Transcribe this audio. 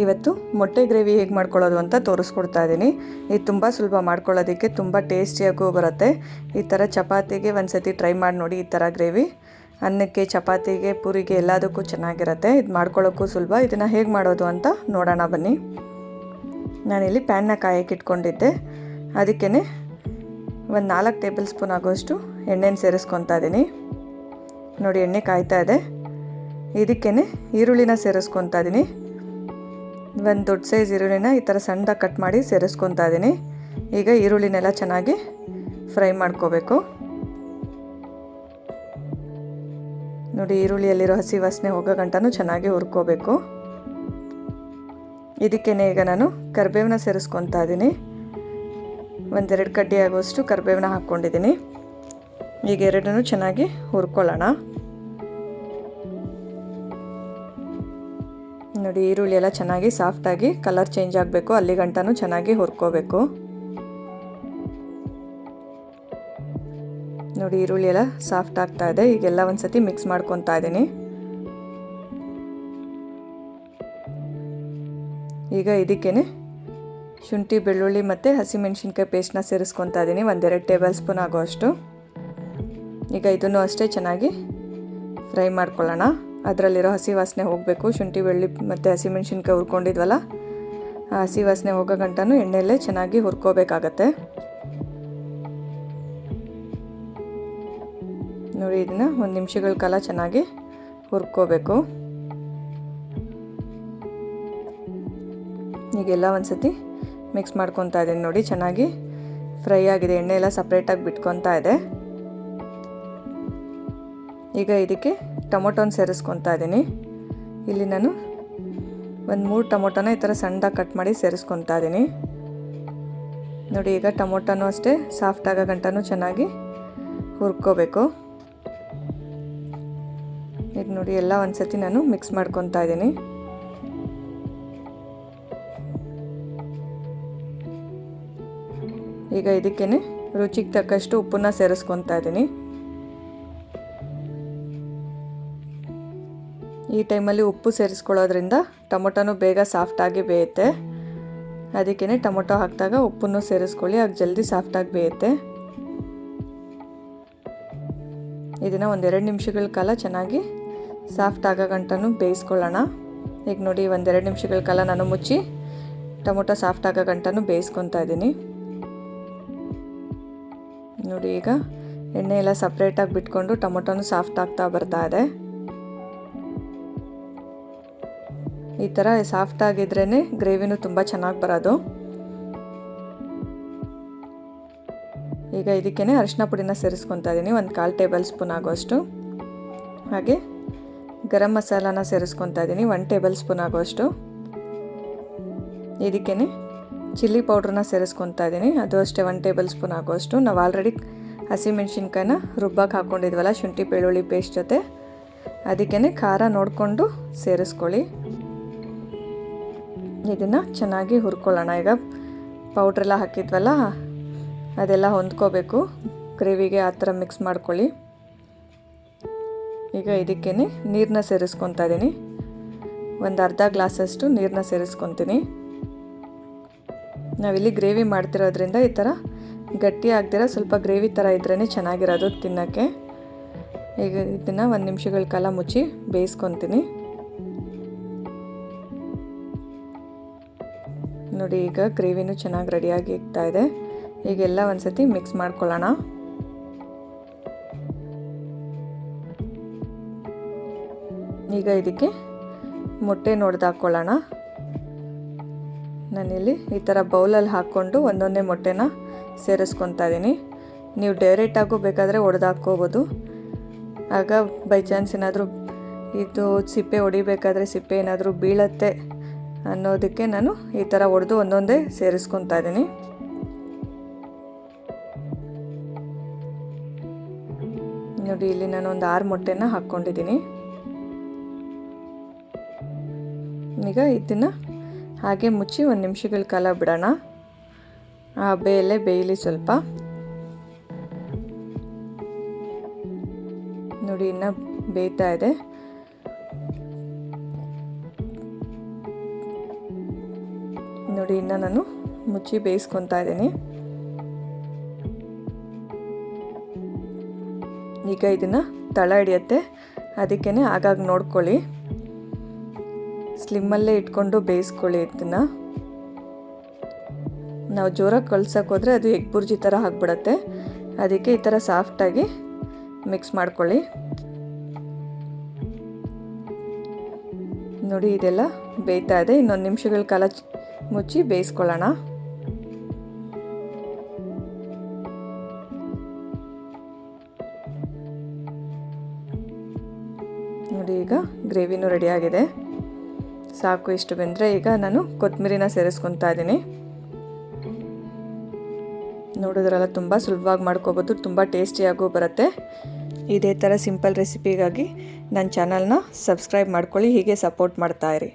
ಇವತ್ತು ಮೊಟ್ಟೆ ಗ್ರೇವಿ ಹೇಗೆ ಮಾಡ್ಕೊಳ್ಳೋದು ಅಂತ ತೋರಿಸ್ಕೊಡ್ತಾ ಇದ್ದೀನಿ. ಇದು ತುಂಬ ಸುಲಭ ಮಾಡ್ಕೊಳ್ಳೋದಕ್ಕೆ, ತುಂಬ ಟೇಸ್ಟಿಯಾಗೂ ಬರುತ್ತೆ. ಈ ಥರ ಚಪಾತಿಗೆ ಒಂದು ಸತಿ ಟ್ರೈ ಮಾಡಿ ನೋಡಿ. ಈ ಥರ ಗ್ರೇವಿ ಅನ್ನಕ್ಕೆ, ಚಪಾತಿಗೆ, ಪೂರಿಗೆ ಎಲ್ಲದಕ್ಕೂ ಚೆನ್ನಾಗಿರುತ್ತೆ. ಇದು ಮಾಡ್ಕೊಳ್ಳೋಕ್ಕೂ ಸುಲಭ. ಇದನ್ನು ಹೇಗೆ ಮಾಡೋದು ಅಂತ ನೋಡೋಣ ಬನ್ನಿ. ನಾನಿಲ್ಲಿ ಪ್ಯಾನ್ನ ಕಾಯಕ್ಕೆ ಇಟ್ಕೊಂಡಿದ್ದೆ. ಅದಕ್ಕೇ ಒಂದು 4 ಟೇಬಲ್ ಸ್ಪೂನ್ ಆಗೋಷ್ಟು ಎಣ್ಣೆನ ಸೇರಿಸ್ಕೊತಾ ಇದ್ದೀನಿ. ನೋಡಿ, ಎಣ್ಣೆ ಕಾಯ್ತಾ ಇದೆ. ಇದಕ್ಕೇ ಈರುಳ್ಳಿನ ಸೇರಿಸ್ಕೊತಾ ಇದ್ದೀನಿ. ಒಂದು ದೊಡ್ಡ ಸೈಜ್ ಈರುಳ್ಳಿನ ಈ ಥರ ಸಣ್ಣದಾಗಿ ಕಟ್ ಮಾಡಿ ಸೇರಿಸ್ಕೊತಾ ಇದ್ದೀನಿ. ಈಗ ಈರುಳ್ಳಿನೆಲ್ಲ ಚೆನ್ನಾಗಿ ಫ್ರೈ ಮಾಡ್ಕೋಬೇಕು. ನೋಡಿ, ಈರುಳ್ಳಿಯಲ್ಲಿರೋ ಹಸಿ ವಾಸನೆ ಹೋಗೋ ಗಂಟನೂ ಚೆನ್ನಾಗಿ ಹುರ್ಕೋಬೇಕು. ಇದಕ್ಕೇನೆ ಈಗ ನಾನು ಕರಿಬೇವನ್ನ ಸೇರಿಸ್ಕೊತಾ ಇದ್ದೀನಿ. 1-2 ಕಡ್ಡಿ ಆಗೋಷ್ಟು ಕರಿಬೇವನ್ನ ಹಾಕ್ಕೊಂಡಿದ್ದೀನಿ. ಈಗ ಎರಡನ್ನೂ ಚೆನ್ನಾಗಿ ಹುರ್ಕೊಳ್ಳೋಣ. ನೋಡಿ, ಈರುಳ್ಳಿ ಎಲ್ಲ ಚೆನ್ನಾಗಿ ಸಾಫ್ಟಾಗಿ ಕಲರ್ ಚೇಂಜ್ ಆಗಬೇಕು, ಅಲ್ಲಿ ಗಂಟನೂ ಚೆನ್ನಾಗಿ ಹುರ್ಕೋಬೇಕು. ನೋಡಿ, ಈರುಳ್ಳಿ ಎಲ್ಲ ಸಾಫ್ಟ್ ಆಗ್ತಾ ಇದೆ. ಈಗೆಲ್ಲ ಒಂದು ಸತಿ ಮಿಕ್ಸ್ ಮಾಡ್ಕೊತಾ ಇದ್ದೀನಿ. ಈಗ ಇದಕ್ಕೇ ಶುಂಠಿ, ಬೆಳ್ಳುಳ್ಳಿ ಮತ್ತು ಹಸಿಮೆಣಸಿನ್ಕಾಯಿ ಪೇಸ್ಟ್ನ ಸೇರಿಸ್ಕೊತಾ ಇದ್ದೀನಿ. 1-2 ಟೇಬಲ್ ಸ್ಪೂನ್ ಆಗೋಷ್ಟು. ಈಗ ಇದನ್ನು ಅಷ್ಟೇ ಚೆನ್ನಾಗಿ ಫ್ರೈ ಮಾಡ್ಕೊಳ್ಳೋಣ. ಅದರಲ್ಲಿರೋ ಹಸಿ ವಾಸನೆ ಹೋಗಬೇಕು. ಶುಂಠಿ, ಬೆಳ್ಳುಳ್ಳಿ ಮತ್ತು ಹಸಿಮೆಣಸಿನ್ಕಾಯಿ ಹುರ್ಕೊಂಡಿದ್ವಲ್ಲ, ಆ ಹಸಿ ವಾಸನೆ ಹೋಗೋ ಗಂಟನೂ ಎಣ್ಣೆಯಲ್ಲೇ ಚೆನ್ನಾಗಿ ಹುರ್ಕೋಬೇಕಾಗತ್ತೆ. ನೋಡಿ, ಇದನ್ನು 1 ನಿಮಿಷಗಳ ಕಾಲ ಚೆನ್ನಾಗಿ ಹುರ್ಕೋಬೇಕು. ಈಗೆಲ್ಲ ಒಂದು ಸತಿ ಮಿಕ್ಸ್ ಮಾಡ್ಕೊತಾ ಇದ್ದೀನಿ. ನೋಡಿ, ಚೆನ್ನಾಗಿ ಫ್ರೈ ಆಗಿದೆ. ಎಣ್ಣೆ ಎಲ್ಲ ಸಪ್ರೇಟಾಗಿ ಬಿಟ್ಕೊತಾ ಇದೆ. ಈಗ ಇದಕ್ಕೆ ಟೊಮೊಟೊನ ಸೇರಿಸ್ಕೊತಾ ಇದ್ದೀನಿ. ಇಲ್ಲಿ ನಾನು ಒಂದು 3 ಟೊಮೊಟೊನ ಈ ಥರ ಸಣ್ಣದಾಗಿ ಕಟ್ ಮಾಡಿ ಸೇರಿಸ್ಕೊತಾ ಇದ್ದೀನಿ. ನೋಡಿ, ಈಗ ಟೊಮೊಟೊನೂ ಅಷ್ಟೇ ಸಾಫ್ಟ್ ಆಗೋ ಗಂಟನೂ ಚೆನ್ನಾಗಿ ಹುರ್ಕೋಬೇಕು. ಈಗ ನೋಡಿ, ಎಲ್ಲ ಒಂದು ಸತಿ ನಾನು ಮಿಕ್ಸ್ ಮಾಡ್ಕೊತಾ ಇದ್ದೀನಿ. ಈಗ ಇದಕ್ಕೇ ರುಚಿಗೆ ತಕ್ಕಷ್ಟು ಉಪ್ಪನ್ನ ಸೇರಿಸ್ಕೊತಾ ಇದ್ದೀನಿ. ಈ ಟೈಮಲ್ಲಿ ಉಪ್ಪು ಸೇರಿಸ್ಕೊಳ್ಳೋದ್ರಿಂದ ಟೊಮೊಟೊನೂ ಬೇಗ ಸಾಫ್ಟಾಗಿ ಬೇಯುತ್ತೆ. ಅದಕ್ಕೇ ಟೊಮೊಟೊ ಹಾಕಿದಾಗ ಉಪ್ಪನ್ನು ಸೇರಿಸ್ಕೊಳ್ಳಿ, ಆಗ ಜಲ್ದಿ ಸಾಫ್ಟಾಗಿ ಬೇಯುತ್ತೆ. ಇದನ್ನು 1-2 ನಿಮಿಷಗಳ ಕಾಲ ಚೆನ್ನಾಗಿ ಸಾಫ್ಟ್ ಆಗೋ ಗಂಟನೂ ಬೇಯಿಸ್ಕೊಳ್ಳೋಣ. ಈಗ ನೋಡಿ, 1-2 ನಿಮಿಷಗಳ ಕಾಲ ನಾನು ಮುಚ್ಚಿ ಟೊಮೊಟೊ ಸಾಫ್ಟ್ ಆಗೋ ಗಂಟನೂ ಬೇಯಿಸ್ಕೊತಾ ಇದ್ದೀನಿ. ನೋಡಿ, ಈಗ ಎಣ್ಣೆ ಎಲ್ಲ ಸಪ್ರೇಟಾಗಿ ಬಿಟ್ಕೊಂಡು ಟೊಮೊಟೊನೂ ಸಾಫ್ಟ್ ಆಗ್ತಾ ಬರ್ತಾ ಇದೆ. ಈ ಥರ ಸಾಫ್ಟ್ ಆಗಿದ್ರೇ ಗ್ರೇವಿನೂ ತುಂಬ ಚೆನ್ನಾಗಿ ಬರೋದು. ಈಗ ಇದಕ್ಕೇ ಅರಿಶಿನ ಪುಡಿನ ಸೇರಿಸ್ಕೊತಾ ಇದ್ದೀನಿ. 1/4 ಟೇಬಲ್ ಸ್ಪೂನ್ ಆಗೋಷ್ಟು. ಹಾಗೆ ಗರಂ ಮಸಾಲಾನ ಸೇರಿಸ್ಕೊತಾ ಇದ್ದೀನಿ. 1 ಟೇಬಲ್ ಸ್ಪೂನ್ ಆಗೋಷ್ಟು. ಇದಕ್ಕೇ ಚಿಲ್ಲಿ ಪೌಡ್ರನ್ನ ಸೇರಿಸ್ಕೊತಾ ಇದ್ದೀನಿ. ಅದು ಅಷ್ಟೇ 1 ಟೇಬಲ್ ಸ್ಪೂನ್ ಆಗೋಷ್ಟು. ನಾವು ಆಲ್ರೆಡಿ ಹಸಿಮೆಣ್ಸಿನ್ಕಾಯಿನ ರುಬ್ಬಕ್ಕೆ ಹಾಕ್ಕೊಂಡಿದ್ವಲ್ಲ ಶುಂಠಿ, ಬೆಳ್ಳುಳ್ಳಿ ಪೇಸ್ಟ್ ಜೊತೆ, ಅದಕ್ಕೇ ಖಾರ ನೋಡಿಕೊಂಡು ಸೇರಿಸ್ಕೊಳ್ಳಿ. ಇದನ್ನು ಚೆನ್ನಾಗಿ ಹುರ್ಕೊಳ್ಳೋಣ. ಈಗ ಪೌಡ್ರೆಲ್ಲ ಹಾಕಿದ್ವಲ್ಲ, ಅದೆಲ್ಲ ಹೊಂದ್ಕೋಬೇಕು ಗ್ರೇವಿಗೆ, ಆ ಥರ ಮಿಕ್ಸ್ ಮಾಡ್ಕೊಳ್ಳಿ. ಈಗ ಇದಕ್ಕೇ ನೀರನ್ನ ಸೇರಿಸ್ಕೊತಾ ಇದ್ದೀನಿ. ಒಂದು ಅರ್ಧ ಗ್ಲಾಸಷ್ಟು ನೀರನ್ನ ಸೇರಿಸ್ಕೊತೀನಿ. ನಾವಿಲ್ಲಿ ಗ್ರೇವಿ ಮಾಡ್ತಿರೋದ್ರಿಂದ ಈ ಥರ ಗಟ್ಟಿ ಆಗ್ದಿರ ಸ್ವಲ್ಪ ಗ್ರೇವಿ ಥರ ಇದ್ರೇ ಚೆನ್ನಾಗಿರೋದು ತಿನ್ನೋಕ್ಕೆ. ಈಗ ಇದನ್ನು 1 ನಿಮಿಷಗಳ ಕಾಲ ಮುಚ್ಚಿ ಬೇಯಿಸ್ಕೊತೀನಿ. ನೋಡಿ, ಈಗ ಗ್ರೇವಿನೂ ಚೆನ್ನಾಗಿ ರೆಡಿಯಾಗಿ ಇಗ್ತಾ ಇದೆ. ಈಗೆಲ್ಲ ಒಂದು ಸತಿ ಮಿಕ್ಸ್ ಮಾಡ್ಕೊಳ್ಳೋಣ. ಈಗ ಇದಕ್ಕೆ ಮೊಟ್ಟೆ ಒಡೆದು ಹಾಕ್ಕೊಳ್ಳೋಣ. ನಾನಿಲ್ಲಿ ಈ ಥರ ಬೌಲಲ್ಲಿ ಹಾಕ್ಕೊಂಡು ಒಂದೊಂದೇ ಮೊಟ್ಟೆನ ಸೇರಿಸ್ಕೊತಾ ಇದ್ದೀನಿ. ನೀವು ಡೈರೆಕ್ಟಾಗೂ ಬೇಕಾದರೆ ಒಡೆದು ಹಾಕ್ಕೋಬೋದು. ಆಗ ಬೈ ಚಾನ್ಸ್ ಏನಾದರೂ ಇದು ಸಿಪ್ಪೆ ಹೊಡಿಬೇಕಾದ್ರೆ ಸಿಪ್ಪೆ ಏನಾದರೂ ಬೀಳತ್ತೆ ಅನ್ನೋದಕ್ಕೆ ನಾನು ಈ ಥರ ಒಡೆದು ಒಂದೊಂದೇ ಸೇರಿಸ್ಕೊತಾ ಇದ್ದೀನಿ. ನೋಡಿ, ಇಲ್ಲಿ ನಾನು ಒಂದು 6 ಮೊಟ್ಟೆನ ಹಾಕ್ಕೊಂಡಿದ್ದೀನಿ. ಈಗ ಇದನ್ನು ಹಾಗೆ ಮುಚ್ಚಿ 1 ನಿಮಿಷಗಳ ಕಾಲ ಬಿಡೋಣ. ಆ ಬೇಯಲ್ಲೇ ಬೇಯಲಿ ಸ್ವಲ್ಪ. ನೋಡಿ, ಇನ್ನು ಬೇಯ್ತಾ ಇದೆ. ನೋಡಿ ಇನ್ನು ನಾನು ಮುಚ್ಚಿ ಬೇಯಿಸ್ಕೊತಾ ಇದ್ದೀನಿ. ಈಗ ಇದನ್ನು ತಳ ಹಿಡಿಯುತ್ತೆ, ಅದಕ್ಕೇ ಆಗಾಗ ನೋಡ್ಕೊಳ್ಳಿ, ಸ್ಲಿಮ್ಮಲ್ಲೇ ಇಟ್ಕೊಂಡು ಬೇಯಿಸ್ಕೊಳ್ಳಿ. ಇದನ್ನು ನಾವು ಜೋರಾಗಿ ಕಳ್ಸೋಕೆ ಹೋದರೆ ಅದು ಎಗ್ ಬುರ್ಜಿ ಥರ ಆಗಿಬಿಡುತ್ತೆ. ಅದಕ್ಕೆ ಈ ಥರ ಸಾಫ್ಟಾಗಿ ಮಿಕ್ಸ್ ಮಾಡ್ಕೊಳ್ಳಿ. ನೋಡಿ ಇದೆಲ್ಲ ಬೇಯ್ತಾ ಇದೆ. ಇನ್ನೊಂದು ನಿಮಿಷಗಳ ಕಾಲ ಮುಚ್ಚಿ ಬೇಯಿಸ್ಕೊಳ್ಳೋಣ. ನೋಡಿ ಈಗ ಗ್ರೇವಿನೂ ರೆಡಿಯಾಗಿದೆ. ಸಾಕು, ಇಷ್ಟು ಬೆಂದರೆ ಈಗ ನಾನು ಕೊತ್ತಂಬರಿನ ಸೇರಿಸ್ಕೊತಾ ಇದ್ದೀನಿ. ನೋಡಿದ್ರಲ್ಲ, ತುಂಬ ಸುಲಭವಾಗಿ ಮಾಡ್ಕೋಬೋದು, ತುಂಬ ಟೇಸ್ಟಿಯಾಗೂ ಬರುತ್ತೆ. ಇದೇ ಥರ ಸಿಂಪಲ್ ರೆಸಿಪಿಗಾಗಿ ನನ್ನ ಚಾನಲ್ನ ಸಬ್ಸ್ಕ್ರೈಬ್ ಮಾಡ್ಕೊಳ್ಳಿ, ಹೀಗೆ ಸಪೋರ್ಟ್ ಮಾಡ್ತಾಯಿರಿ.